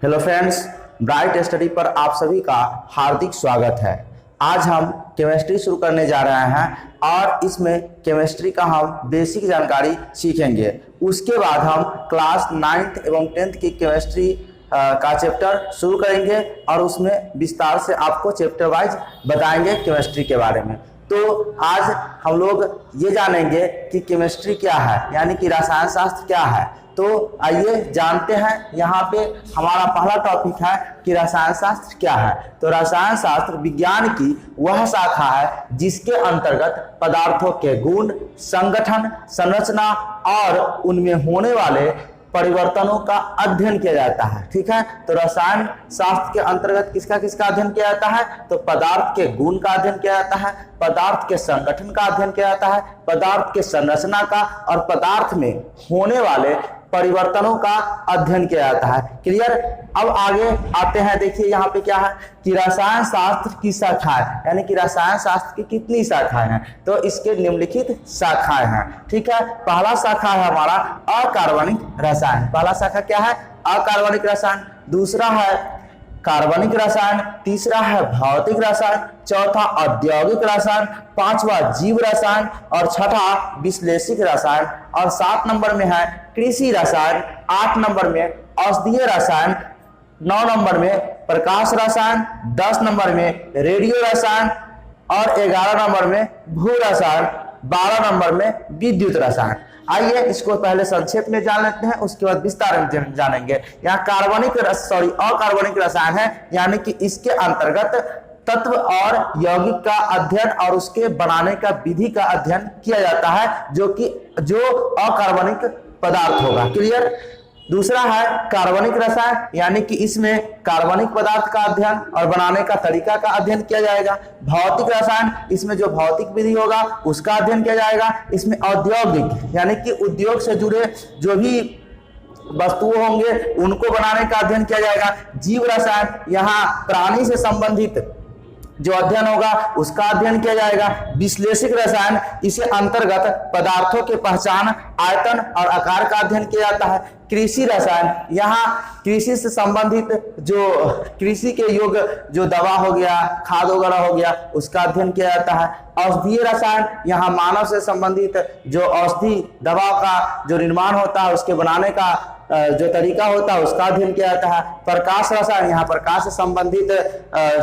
Hello friends, bright study पर आप सभी का हार्दिक स्वागत है। आज हम केमिस्ट्री शुरू करने जा रहे हैं और इसमें केमिस्ट्री का हम बेसिक जानकारी सीखेंगे। उसके बाद हम क्लास 9th एवं 10th की केमिस्ट्री का चैप्टर शुरू करेंगे और उसमें विस्तार से आपको चैप्टर वाइज बताएंगे केमिस्ट्री के बारे में। तो आज हम लोग ये जानेंगे कि केमिस्ट्री क्या है, यानी कि रसायन शास्त्र क्या है। तो आइए जानते हैं। यहाँ पे हमारा पहला टॉपिक है कि रसायन शास्त्र क्या है। तो रसायन शास्त्र विज्ञान की वह शाखा है जिसके अंतर्गत पदार्थों के गुण, संगठन, संरचना और उनमें होने वाले परिवर्तनों का अध्ययन किया जाता है। ठीक है, तो रसायन शास्त्र के अंतर्गत किसका किसका अध्ययन किया जाता है? तो पदार्थ के गुण का अध्ययन किया जाता है, पदार्थ के संगठन का अध्ययन किया जाता है, पदार्थ के संरचना का और पदार्थ में होने वाले परिवर्तनों का अध्ययन किया जाता है। क्लियर। अब आगे आते हैं। देखिए यहाँ पे क्या है कि रसायन शास्त्र की शाखाएं, यानी कि रसायन शास्त्र की कितनी शाखाएं हैं? तो इसके निम्नलिखित शाखाएं हैं। ठीक है, पहला शाखा है हमारा अकार्बनिक रसायन। पहला शाखा क्या है? अकार्बनिक रसायन। दूसरा है कार्बनिक रसायन, तीसरा है भौतिक रसायन, चौथा औद्योगिक रसायन, पांचवा जीव रसायन और छठा विश्लेषिक रसायन और 7 नंबर में है कृषि रसायन, 8 नंबर में औषधीय रसायन, 9 नंबर में प्रकाश रसायन, 10 नंबर में रेडियो रसायन और 11 नंबर में भू रसायन, 12 नंबर में विद्युत रसायन। आइए इसको पहले संक्षेप में जान लेते हैं, उसके बाद विस्तार में जानेंगे। यहाँ अकार्बनिक रसायन है, यानी कि इसके अंतर्गत तत्व और यौगिक का अध्ययन और उसके बनाने का विधि का अध्ययन किया जाता है, जो अकार्बनिक पदार्थ होगा। क्लियर। दूसरा है कार्बनिक रसायन, यानी कि इसमें कार्बनिक पदार्थ का अध्ययन और बनाने का तरीका का अध्ययन किया जाएगा। भौतिक रसायन, इसमें जो भौतिक विधि होगा उसका अध्ययन किया जाएगा। इसमें औद्योगिक, यानी कि उद्योग से जुड़े जो भी वस्तु होंगे उनको बनाने का अध्ययन किया जाएगा। जीव रसायन, यहाँ प्राणी से संबंधित जो अध्ययन होगा उसका अध्ययन किया जाएगा। विश्लेषिक रसायन, इसे अंतर्गत पदार्थों के पहचान, आयतन और आकार का अध्ययन किया जाता है। कृषि रसायन, यहाँ कृषि से संबंधित जो कृषि के योग्य जो दवा हो गया, खाद वगैरह हो गया, उसका अध्ययन किया जाता है। औषधीय रसायन, यहाँ मानव से संबंधित जो औषधि दवा का जो निर्माण होता है उसके बनाने का जो तरीका होता है उसका अध्ययन किया जाता है। प्रकाश रसायन, यहाँ प्रकाश से संबंधित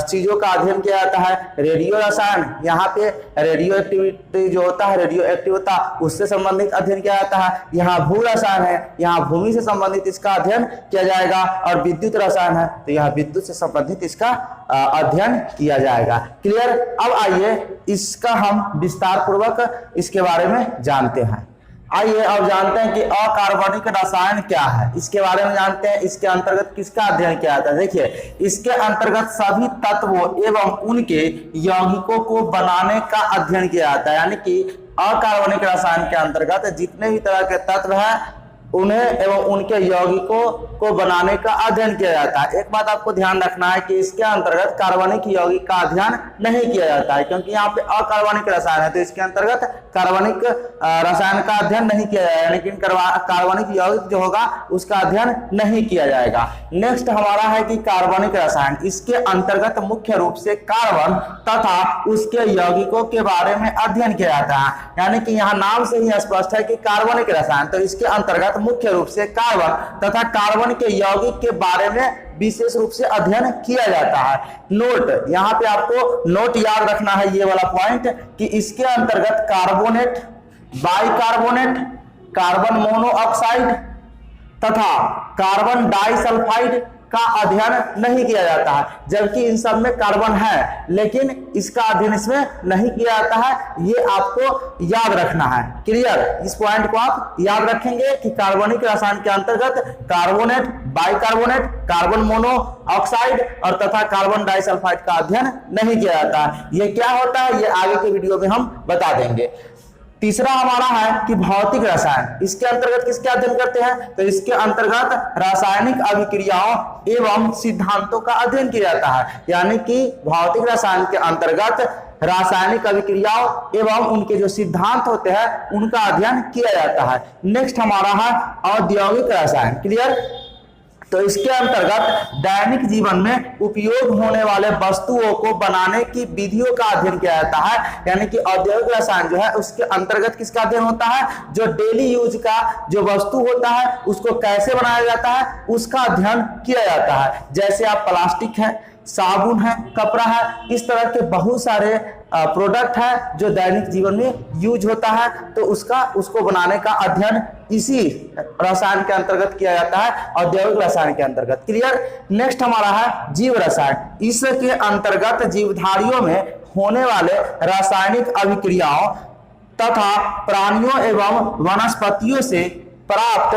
चीजों का अध्ययन किया जाता है। रेडियो रसायन, यहाँ पे रेडियो एक्टिविटी जो होता है, रेडियो एक्टिविटी उससे संबंधित अध्ययन किया जाता है। यहाँ भू रसायन है, यहाँ भूमि से संबंधित इसका अध्ययन किया जाएगा। और विद्युत रसायन है, तो यहाँ विद्युत से संबंधित इसका अध्ययन किया जाएगा। क्लियर। अब आइए इसका हम विस्तार पूर्वक इसके बारे में जानते हैं। आइए अब जानते हैं कि अकार्बनिक रसायन क्या है, इसके बारे में जानते हैं। इसके अंतर्गत किसका अध्ययन किया जाता है? देखिए, इसके अंतर्गत सभी तत्वों एवं उनके यौगिकों को बनाने का अध्ययन किया जाता है। यानी कि अकार्बनिक रसायन के अंतर्गत जितने भी तरह के तत्व हैं उन्हें एवं उनके यौगिकों को बनाने का अध्ययन किया जाता है। एक बात आपको ध्यान रखना है कि इसके अंतर्गत कार्बनिक यौगिक का अध्ययन नहीं किया जाता है, क्योंकि यहाँ पे अकार्बनिक रसायन है, तो इसके अंतर्गत कार्बनिक रसायन का अध्ययन नहीं किया जाएगा, लेकिन कार्बनिक यौगिक जो होगा उसका अध्ययन नहीं किया जाएगा। नेक्स्ट हमारा है कि कार्बनिक रसायन, इसके अंतर्गत मुख्य रूप से कार्बन तथा उसके यौगिकों के बारे में अध्ययन किया जाता है। यानी कि यहाँ नाम से ही स्पष्ट है कि कार्बनिक रसायन, तो इसके अंतर्गत मुख्य रूप से कार्बन तथा कार्बन के यौगिक के बारे में विशेष रूप से अध्ययन किया जाता है। नोट, यहाँ पे आपको नोट याद रखना है ये वाला पॉइंट कि इसके अंतर्गत कार्बोनेट, बाइकार्बोनेट, कार्बन मोनोऑक्साइड तथा कार्बन डाइसल्फाइड का अध्ययन नहीं किया जाता है, जबकि इन सब में कार्बन है लेकिन इसका अध्ययन इसमें नहीं किया जाता है। ये आपको याद रखना है। क्लियर। इस पॉइंट को आप याद रखेंगे कि कार्बनिक रसायन के अंतर्गत कार्बोनेट, बाइकार्बोनेट, कार्बन मोनोऑक्साइड और तथा कार्बन डाइसल्फाइड का अध्ययन नहीं किया जाता है। ये क्या होता है ये आगे के वीडियो में हम बता देंगे। तीसरा हमारा है कि भौतिक रसायन, इसके अंतर्गत किसके अध्ययन करते हैं? तो इसके अंतर्गत रासायनिक अभिक्रियाओं एवं सिद्धांतों का अध्ययन किया जाता है। यानी कि भौतिक रसायन के अंतर्गत रासायनिक अभिक्रियाओं एवं उनके जो सिद्धांत होते हैं उनका अध्ययन किया जाता है। नेक्स्ट हमारा है औद्योगिक रसायन। क्लियर। तो इसके अंतर्गत दैनिक जीवन में उपयोग होने वाले वस्तुओं को बनाने की विधियों का अध्ययन किया जाता है। यानी कि औद्योगिक रसायन जो है उसके अंतर्गत किसका अध्ययन होता है, जो डेली यूज का जो वस्तु होता है उसको कैसे बनाया जाता है उसका अध्ययन किया जाता है। जैसे आप प्लास्टिक है, साबुन है, कपड़ा है, इस तरह के बहुत सारे प्रोडक्ट है जो दैनिक जीवन में यूज होता है, तो उसको बनाने का अध्ययन इसी रसायन के अंतर्गत किया जाता है, औद्योगिक रसायन के अंतर्गत। क्लियर। नेक्स्ट हमारा है जीव रसायन। इसके अंतर्गत जीवधारियों में होने वाले रासायनिक अभिक्रियाओं तथा प्राणियों एवं वनस्पतियों से प्राप्त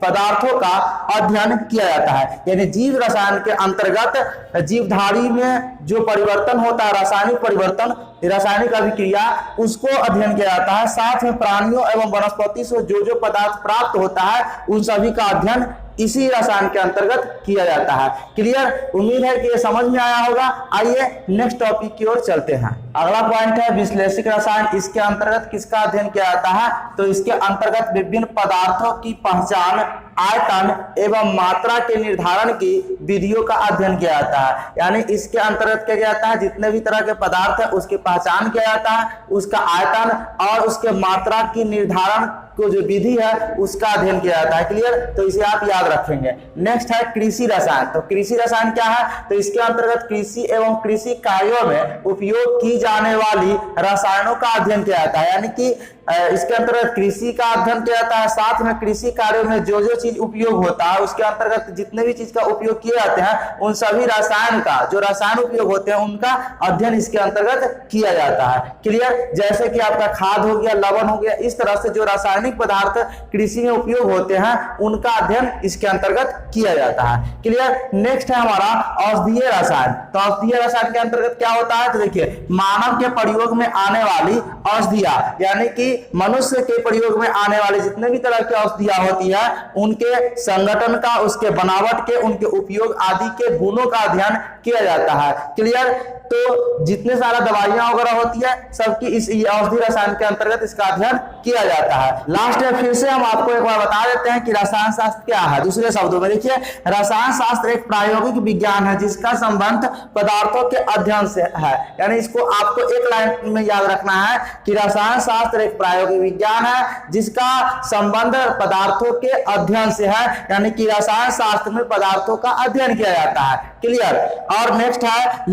पदार्थों का अध्ययन किया जाता है। यानी जीव रसायन के अंतर्गत जीवधारी में जो परिवर्तन होता है, रासायनिक परिवर्तन, रासायनिक अभिक्रिया, उसको अध्ययन किया जाता है। साथ में प्राणियों एवं वनस्पति से जो पदार्थ प्राप्त होता है उन सभी का अध्ययन इसी रसायन के अंतर्गत किया जाता है। क्लियर। उम्मीद है कि ये समझ में आया होगा। आइए नेक्स्ट टॉपिक की ओर चलते हैं। अगला पॉइंट है विश्लेषिक रसायन। इसके अंतर्गत किसका अध्ययन किया जाता है, तो इसके अंतर्गत विभिन्न पदार्थों की पहचान, आयतन एवं मात्रा के निर्धारण की विधियों का अध्ययन किया जाता है। यानी इसके अंतर्गत किया जाता है जितने भी तरह के पदार्थ है उसकी पहचान किया जाता है, उसका आयतन और उसके मात्रा की निर्धारण को जो विधि है उसका अध्ययन किया जाता है। क्लियर। तो इसे आप याद रखेंगे। नेक्स्ट है कृषि रसायन। तो कृषि रसायन क्या है, तो इसके अंतर्गत कृषि एवं कृषि कार्यों में उपयोग की जाने वाली रसायनों का अध्ययन किया जाता है। यानी कि इसके अंतर्गत कृषि का अध्ययन किया जाता है। साथ में कृषि कार्यों में जो चीज उपयोग होता है उसके अंतर्गत जितने भी चीज का उपयोग किए जाते हैं उन सभी रसायन का जो रसायन उपयोग होते हैं उनका अध्ययन इसके अंतर्गत किया जाता है। क्लियर। जैसे कि आपका खाद हो गया, लवण हो गया, इस तरह से जो रासायनिक पदार्थ कृषि में उपयोग होते हैं उनका अध्ययन इसके अंतर्गत किया जाता है। क्लियर। नेक्स्ट है हमारा औषधीय रसायन। तो औषधीय रसायन के अंतर्गत क्या होता है, तो देखिए मानव के प्रयोग में आने वाली औषधियां, यानी कि मनुष्य के प्रयोग में आने वाले जितने भी तरह की औषधियां होती है उनके संगठन का, उसके बनावट के, उनके उपयोग आदि के गुणों का अध्ययन किया जाता है। क्लियर। तो जितने सारा दवाइयां वगैरह होती है सबकी इस औषधि रसायन के अंतर्गत इसका अध्ययन किया जाता है। लास्ट में फिर से हम आपको एक बार बता देते हैं कि रसायन शास्त्र क्या है। दूसरे शब्दों में देखिए, रसायन शास्त्र एक प्रायोगिक विज्ञान है जिसका संबंध पदार्थों के अध्ययन से है। यानी इसको आपको एक लाइन में याद रखना है कि रसायन शास्त्र एक प्रायोगिक विज्ञान है जिसका संबंध पदार्थों के अध्ययन से है। यानी कि रसायन शास्त्र में पदार्थों का अध्ययन किया जाता है। क्लियर। और नेक्स्ट है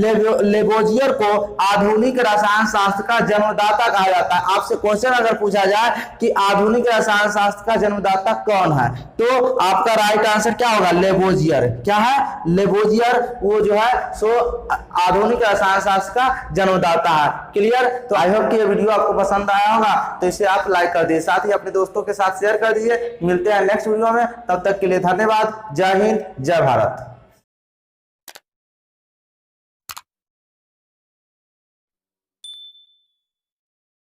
लेबोजियर को आधुनिक रसायन शास्त्र का जन्मदाता कहा जाता है। आपसे क्वेश्चन अगर पूछा जाए कि आधुनिक रसायन शास्त्र का जन्मदाता कौन है, तो आपका राइट आंसर क्या होगा, लेबोजियर। क्या है, लेबोजियर वो जो है सो आधुनिक रसायन शास्त्र का जन्मदाता है। क्लियर। तो आई होप कि ये वीडियो आपको पसंद आया होगा, तो इसे आप लाइक कर दीजिए, साथ ही अपने दोस्तों के साथ शेयर कर दीजिए। मिलते हैं नेक्स्ट वीडियो में, तब तक के लिए धन्यवाद। जय हिंद, जय भारत।